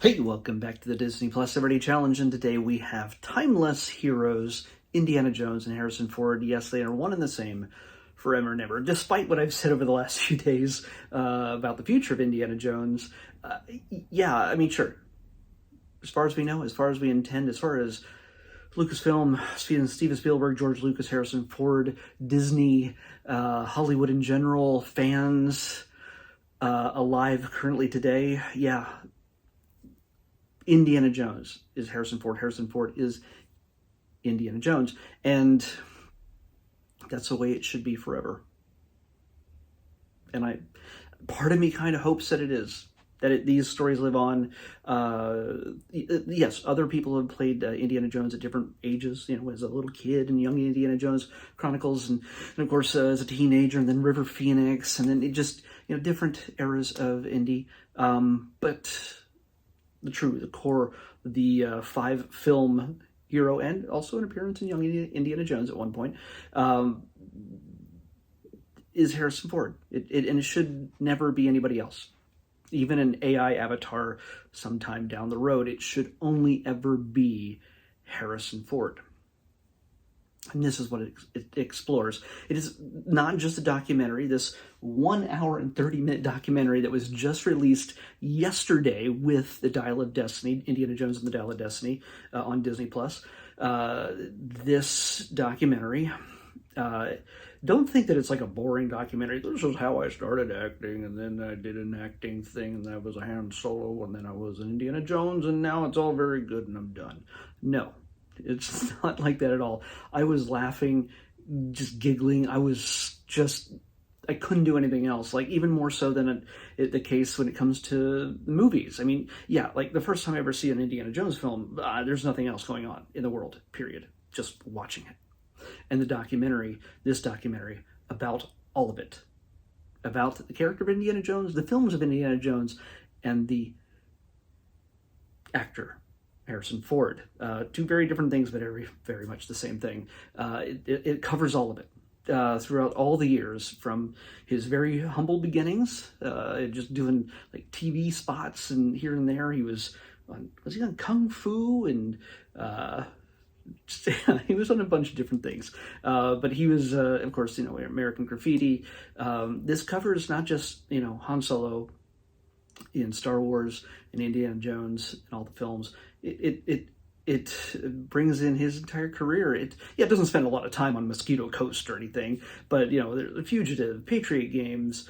Hey, welcome back to the Disney Plus Everyday Challenge, and today we have timeless heroes, Indiana Jones and Harrison Ford. Yes, they are one and the same forever and ever. Despite what I've said over the last few days about the future of Indiana Jones, sure. As far as we know, as far as we intend, as far as Lucasfilm, Steven Spielberg, George Lucas, Harrison Ford, Disney, Hollywood in general, fans alive currently today, Indiana Jones is Harrison Ford. Harrison Ford is Indiana Jones. And that's the way it should be forever. And part of me kind of hopes that it is. These stories live on. Yes, other people have played Indiana Jones at different ages, as a little kid and Young Indiana Jones Chronicles, and of course as a teenager, and then River Phoenix, and then it just, different eras of Indy. But the core, the 5-film hero, and also an appearance in Young Indiana Jones at one point, is Harrison Ford. And it should never be anybody else. Even an AI avatar sometime down the road, it should only ever be Harrison Ford. And this is what it explores. It is not just a documentary, this 1 hour and 30-minute documentary that was just released yesterday with The Dial of Destiny, Indiana Jones and the Dial of Destiny on Disney+. This documentary, don't think that it's like a boring documentary. This is how I started acting, and then I did an acting thing, and I was a Han Solo, and then I was an Indiana Jones, and now it's all very good and I'm done. No. It's not like that at all. I was laughing, just giggling. I couldn't do anything else. Like, even more so than the case when it comes to movies. I mean, like the first time I ever see an Indiana Jones film, there's nothing else going on in the world, period. Just watching it. And this documentary, about all of it. About the character of Indiana Jones, the films of Indiana Jones, and the actor, Harrison Ford. Two very different things, but very, very much the same thing. It covers all of it throughout all the years, from his very humble beginnings, just doing like TV spots and here and there. Was he on Kung Fu, and he was on a bunch of different things. But he was, of course, American Graffiti. This covers not just, Han Solo in Star Wars and Indiana Jones and all the films. It brings in his entire career. It doesn't spend a lot of time on Mosquito Coast or anything, but The Fugitive, Patriot Games,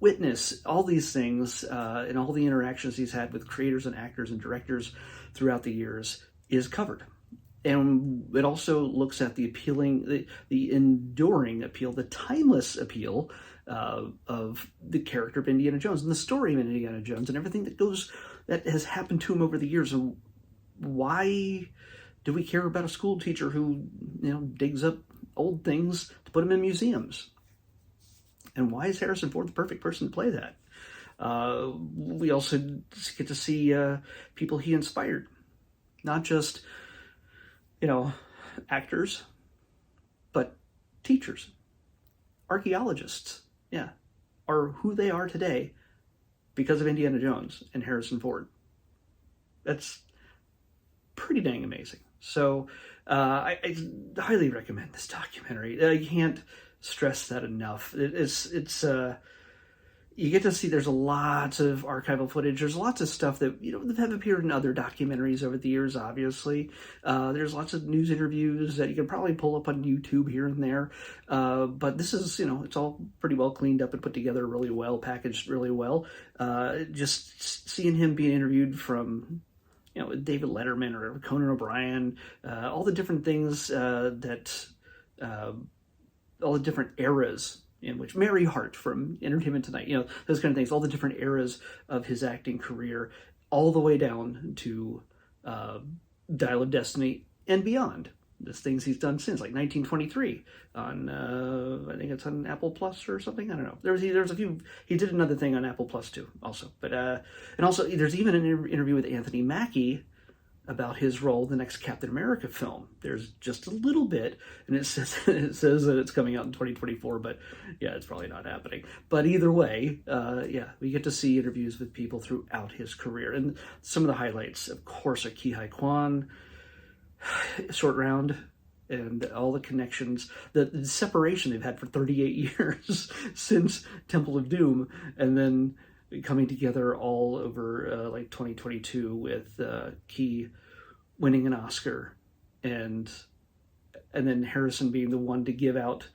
Witness, all these things, and all the interactions he's had with creators and actors and directors throughout the years is covered. And it also looks at the appealing, the enduring appeal, the timeless appeal of the character of Indiana Jones and the story of Indiana Jones and everything that has happened to him over the years. And why do we care about a school teacher who, digs up old things to put them in museums? And why is Harrison Ford the perfect person to play that? We also get to see people he inspired, not just actors, but teachers, archaeologists, are who they are today because of Indiana Jones and Harrison Ford. That's pretty dang amazing. So I highly recommend this documentary. I can't stress that enough. It's you get to see there's lots of archival footage. There's lots of stuff that have appeared in other documentaries over the years, obviously. There's lots of news interviews that you can probably pull up on YouTube here and there. But this is, it's all pretty well cleaned up and put together really well, packaged really well. Just seeing him being interviewed from David Letterman or Conan O'Brien, all the different things all the different eras in which Mary Hart from Entertainment Tonight, those kind of things, all the different eras of his acting career, all the way down to Dial of Destiny and beyond. The things he's done since, like 1923 on, I think it's on Apple Plus or something. I don't know. There's a few. He did another thing on Apple Plus too, also. But and also there's even an interview with Anthony Mackie about his role in the next Captain America film. There's just a little bit, and it says that it's coming out in 2024, but yeah, it's probably not happening. But either way, yeah, we get to see interviews with people throughout his career. And some of the highlights, of course, are Ki Hai Kwan, Short Round, and all the connections, the separation they've had for 38 years since Temple of Doom, and then coming together all over like 2022 with Key winning an Oscar, and then Harrison being the one to give out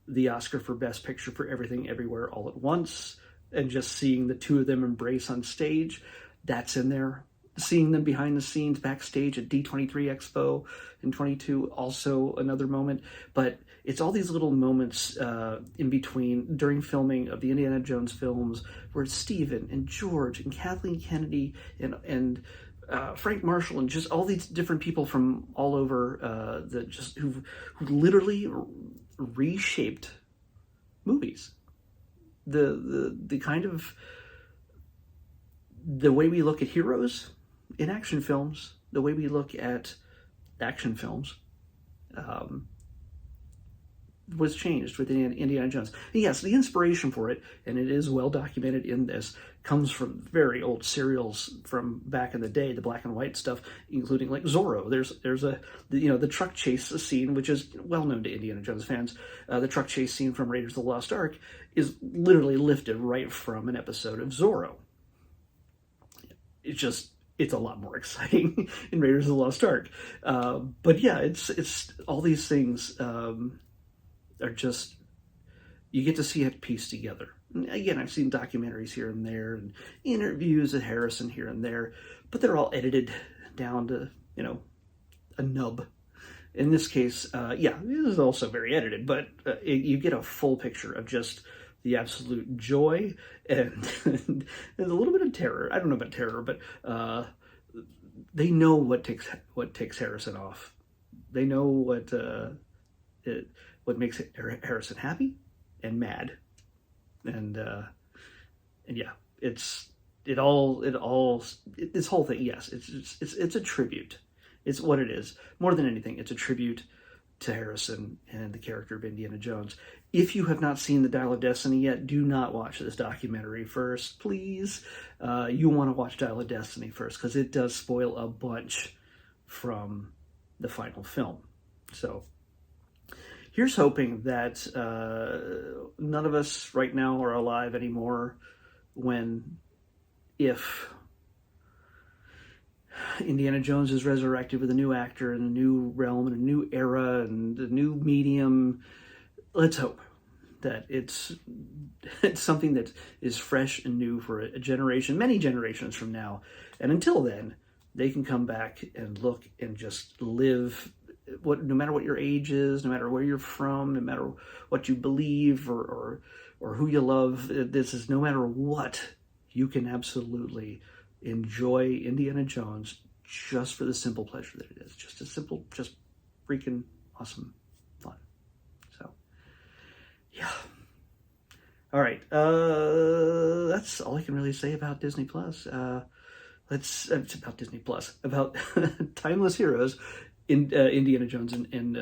the Oscar for Best Picture for Everything Everywhere All at Once, and just seeing the two of them embrace on stage, that's in there. Seeing them behind the scenes backstage at D23 Expo in 22, also another moment. But it's all these little moments in between during filming of the Indiana Jones films where Stephen and George and Kathleen Kennedy and Frank Marshall and just all these different people from all over who literally reshaped movies. The kind of the way we look at heroes in action films, the way we look at action films, was changed with Indiana Jones. And yes, the inspiration for it, and it is well documented in this, comes from very old serials from back in the day, the black and white stuff, including like Zorro. There's the truck chase scene, which is well known to Indiana Jones fans. The truck chase scene from Raiders of the Lost Ark is literally lifted right from an episode of Zorro. It's a lot more exciting in Raiders of the Lost Ark. But yeah, it's all these things are just, you get to see it pieced together. And again, I've seen documentaries here and there and interviews of Harrison here and there, but they're all edited down to, a nub. In this case, yeah, it is also very edited, but you get a full picture of just the absolute joy and a little bit of terror. I don't know about terror, but they know what takes Harrison off. They know what makes Harrison happy and mad, and yeah, this whole thing. Yes, it's a tribute. It's what it is. More than anything, it's a tribute to Harrison and the character of Indiana Jones. If you have not seen The Dial of Destiny yet, do not watch this documentary first, please. You want to watch Dial of Destiny first, because it does spoil a bunch from the final film. So here's hoping that none of us right now are alive anymore if Indiana Jones is resurrected with a new actor and a new realm and a new era and a new medium. Let's hope that it's something that is fresh and new for a generation, many generations from now. And until then, they can come back and look and just live, no matter what your age is, no matter where you're from, no matter what you believe or who you love. This is, no matter what, you can absolutely enjoy Indiana Jones just for the simple pleasure that it is. Just freaking awesome fun. So, yeah. All right. That's all I can really say about Disney Plus. It's about Disney Plus, about Timeless Heroes in Indiana Jones and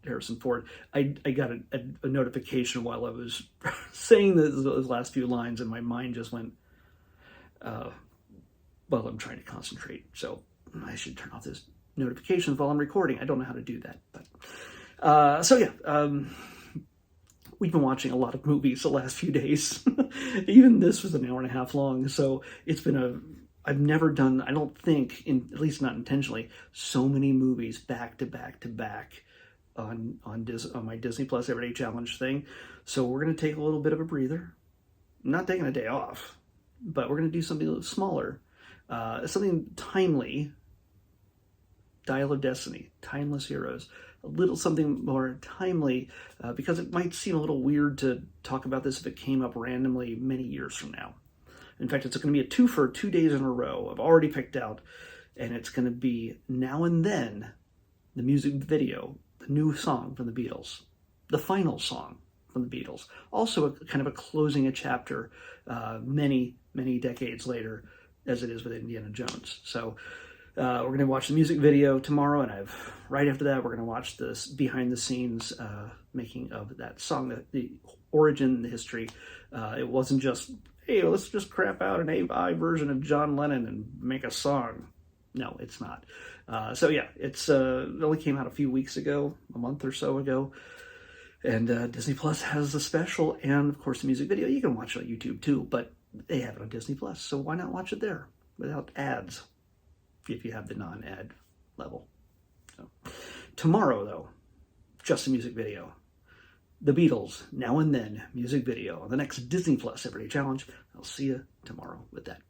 Harrison Ford. I got a notification while I was saying those last few lines, and my mind just went, well, I'm trying to concentrate, so I should turn off this notifications while I'm recording. I don't know how to do that, but so yeah, we've been watching a lot of movies the last few days. Even this was an hour and a half long, so it's been I've never done, I don't think, at least not intentionally, so many movies back to back to back on my Disney Plus Everyday Challenge thing. So we're going to take a little bit of a breather. I'm not taking a day off, but we're going to do something a little smaller, something timely. Dial of Destiny, Timeless Heroes, a little something more timely, because it might seem a little weird to talk about this if it came up randomly many years from now. In fact, it's going to be a twofer 2 days in a row. I've already picked out, and it's going to be Now and Then, the music video, the new song from the Beatles, the final song from the Beatles. Also kind of a closing a chapter many, many decades later as it is with Indiana Jones. So we're going to watch the music video tomorrow, and right after that, we're going to watch this behind the scenes making of that song, the origin, the history. It wasn't just, hey, let's just crap out an AI version of John Lennon and make a song. No, it's not. So yeah, it only came out a few weeks ago, a month or so ago. And Disney Plus has the special and, of course, the music video. You can watch it on YouTube too, but they have it on Disney Plus, so why not watch it there without ads if you have the non-ad level. So, tomorrow, though, just a music video. The Beatles, Now and Then, music video on the next Disney Plus Everyday Challenge. I'll see you tomorrow with that.